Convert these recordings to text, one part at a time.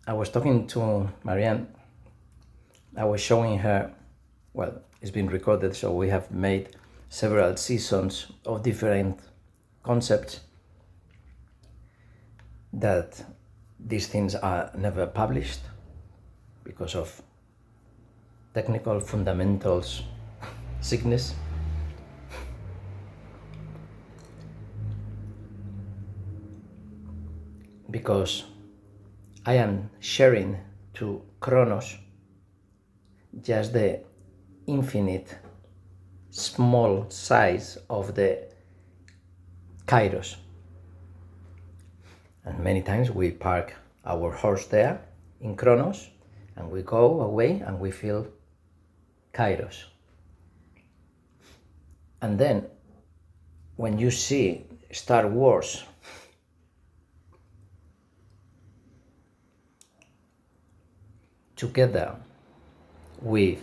I was talking to Marianne. I was showing her, well, it's been recorded, so we have made several seasons of different concepts that these things are never published because of technical fundamentals sickness. Because I am sharing to Chronos just the infinite small size of the Kairos. And many times we park our horse there in Chronos and we go away and we feel Kairos. And then when you see Star Wars together with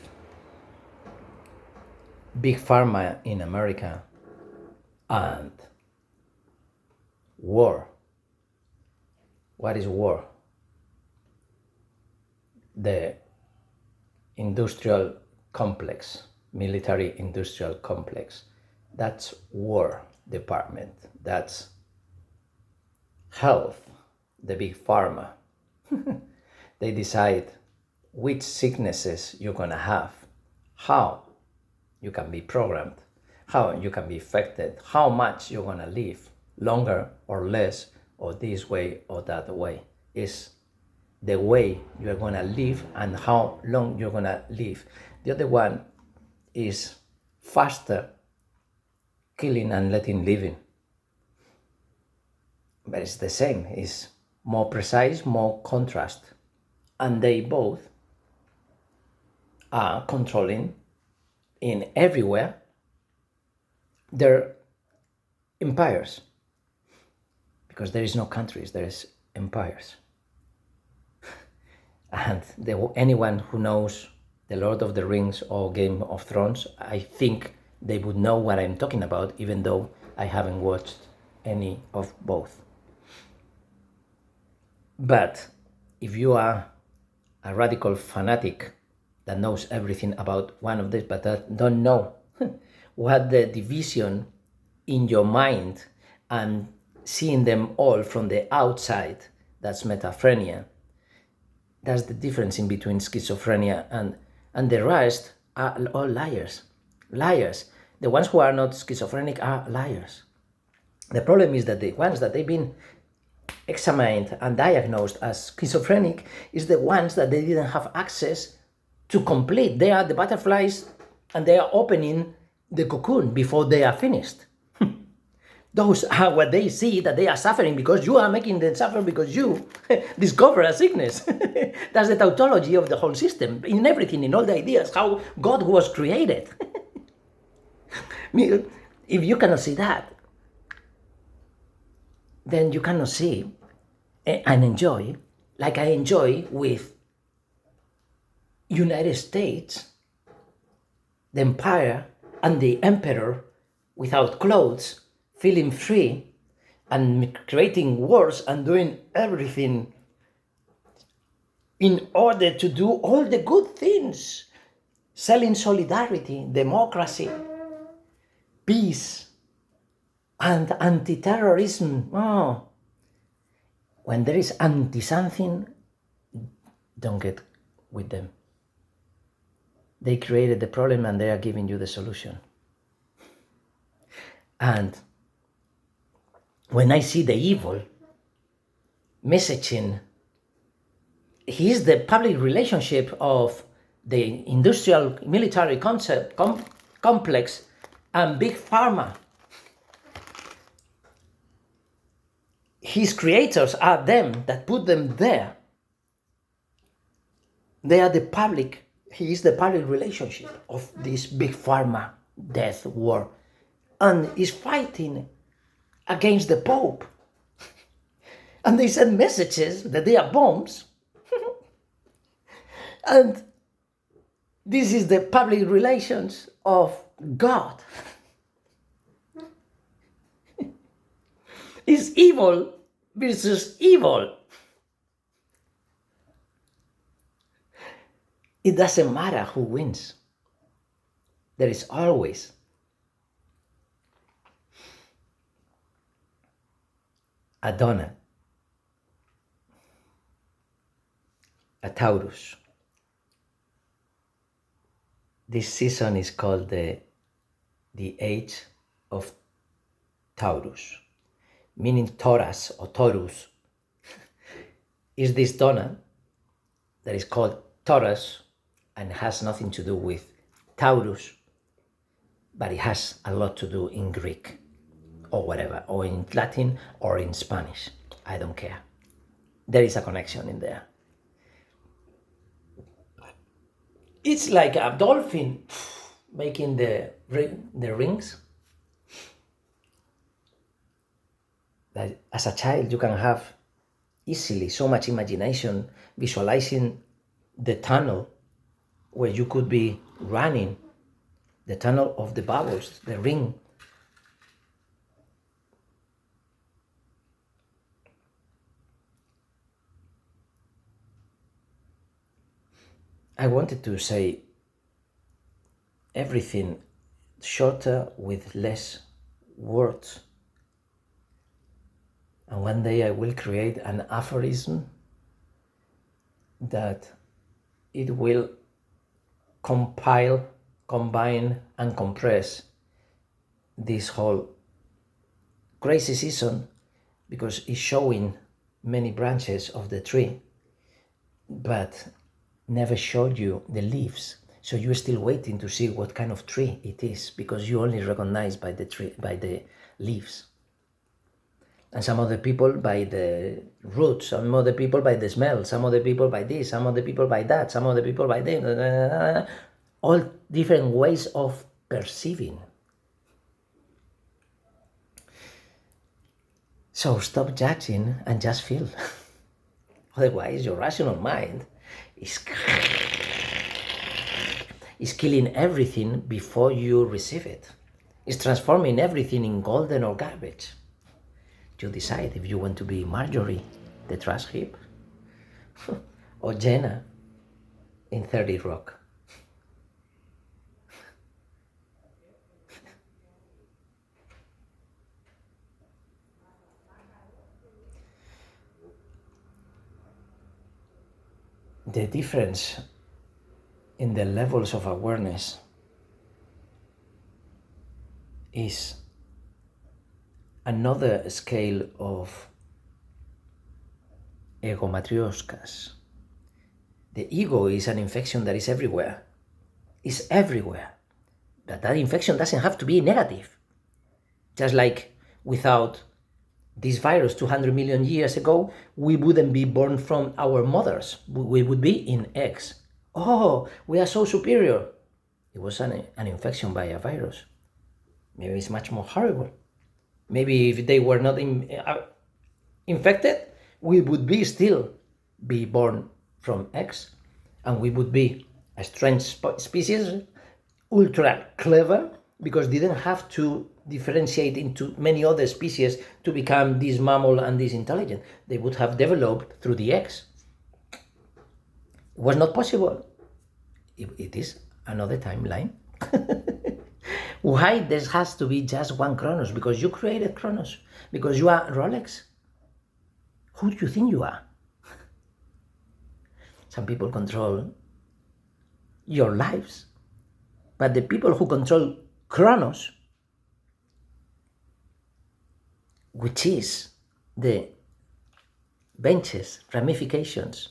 Big Pharma in America and war. What is war? The industrial complex, military industrial complex. That's war department. That's health, the Big Pharma. They decide which sicknesses you're gonna have, how you can be programmed, how you can be affected, how much you're gonna live, longer or less, or this way or that way. Is the way you're gonna live and how long you're gonna live. The other one is faster killing and letting living. But it's the same, it's more precise, more contrast. And they both are controlling in everywhere their empires. Because there is no countries, there is empires. And anyone who knows The Lord of the Rings or Game of Thrones, I think they would know what I'm talking about, even though I haven't watched any of both. But if you are a radical fanatic that knows everything about one of these, but that don't know what the division in your mind and seeing them all from the outside, that's metaphrenia. That's the difference in between schizophrenia and the rest are all liars. Liars. The ones who are not schizophrenic are liars. The problem is that the ones that they've been examined and diagnosed as schizophrenic is the ones that they didn't have access to complete. They are the butterflies and they are opening the cocoon before they are finished. Those are what they see, that they are suffering because you are making them suffer because you discover a sickness. That's the tautology of the whole system, in everything, in all the ideas, how God was created. If you cannot see that, then you cannot see and enjoy, like I enjoy with United States, the empire and the emperor without clothes, feeling free and creating wars and doing everything in order to do all the good things, selling solidarity, democracy, peace, and anti-terrorism. Oh, when there is anti-something, don't get with them. They created the problem and they are giving you the solution. And when I see the evil messaging, he's the public relationship of the industrial military concept complex and Big Pharma. His creators are them that put them there. They are the public, he is the public relationship of this Big Pharma death war, and is fighting against the Pope. And they send messages that they are bombs. And this is the public relations of God. It's evil versus evil. It doesn't matter who wins. There is always a donut, a Taurus. This season is called the age of Taurus, meaning Taurus or Taurus. Is this donut that is called Taurus and has nothing to do with Taurus, but it has a lot to do in Greek or whatever, or in Latin or in Spanish. I don't care. There is a connection in there. It's like a dolphin making the rings. That as a child you can have easily so much imagination visualizing the tunnel where you could be running, the tunnel of the bubbles, the ring. I wanted to say everything shorter with less words. And one day I will create an aphorism that it will compile, combine, and compress this whole crazy season, because it's showing many branches of the tree, but never showed you the leaves. So you're still waiting to see what kind of tree it is, because you only recognize by the tree, by the leaves. And some other people by the roots, some other people by the smell, some other people by this, some other people by that, some other people by that. All different ways of perceiving. So stop judging and just feel. Otherwise, your rational mind is killing everything before you receive it. It's transforming everything in golden or garbage. You decide if you want to be Marjorie, the trash heap, or Jenna in 30 Rock. The difference in the levels of awareness is another scale of ego matrioskas. The ego is an infection that is everywhere. It's everywhere. But that infection doesn't have to be negative. Just like without this virus 200 million years ago, we wouldn't be born from our mothers. We would be in eggs. Oh, we are so superior. It was an infection by a virus. Maybe it's much more horrible. Maybe if they were not infected, we would still be born from eggs, and we would be a strange species, ultra clever, because didn't have to differentiate into many other species to become this mammal and this intelligent. They would have developed through the eggs. It was not possible. It is another timeline. Why there has to be just one Chronos? Because you created Chronos. Because you are Rolex. Who do you think you are? Some people control your lives. But the people who control Chronos, which is the benches, ramifications,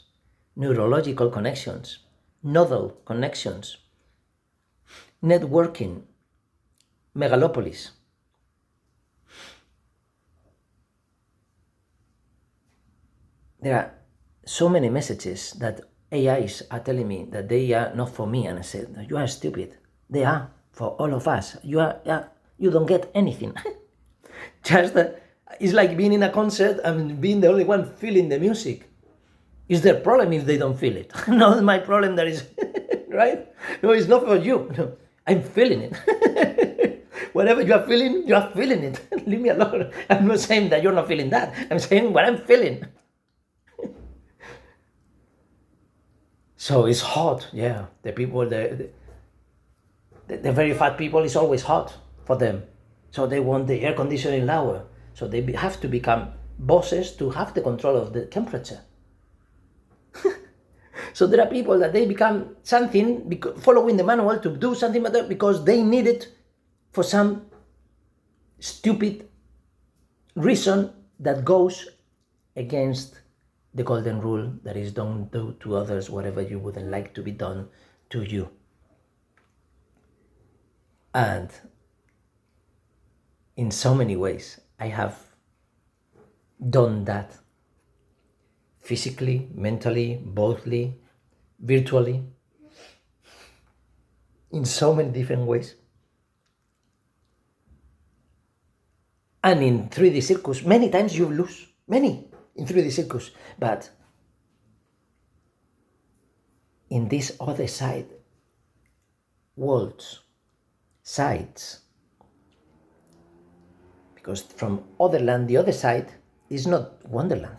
neurological connections, nodal connections, networking, megalopolis. There are so many messages that AIs are telling me that they are not for me, and I said, you are stupid. They are for all of us. You don't get anything. Just it's like being in a concert and being the only one feeling the music. Is their problem if they don't feel it? Not my problem, that is, right? No, it's not for you. No, I'm feeling it. Whatever you are feeling it. Leave me alone. I'm not saying that you're not feeling that. I'm saying what I'm feeling. So it's hot, yeah. The people, the very fat people, is always hot for them. So they want the air conditioning lower. So they have to become bosses to have the control of the temperature. So there are people that they become something, following the manual to do something better because they need it for some stupid reason that goes against the golden rule, that is, don't do to others whatever you wouldn't like to be done to you. And in so many ways, I have done that physically, mentally, bothly, virtually, in so many different ways. And in 3D circus, many times you lose, many in 3D circus, but in this other side, worlds, sides, because from other land, the other side is not Wonderland.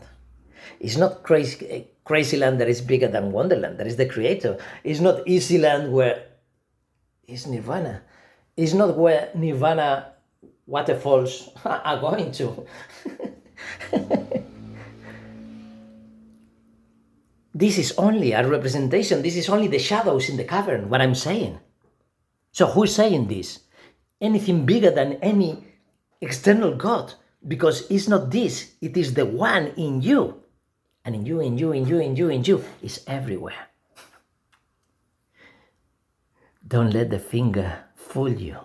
It's not crazy land that is bigger than Wonderland, that is the creator. It's not easy land where it's Nirvana. It's not where Nirvana waterfalls are going to. This is only a representation. This is only the shadows in the cavern, what I'm saying. So who's saying this? Anything bigger than any external God, because it's not this, it is the one in you. And in you, in you, in you, in you, in you, is everywhere. Don't let the finger fool you.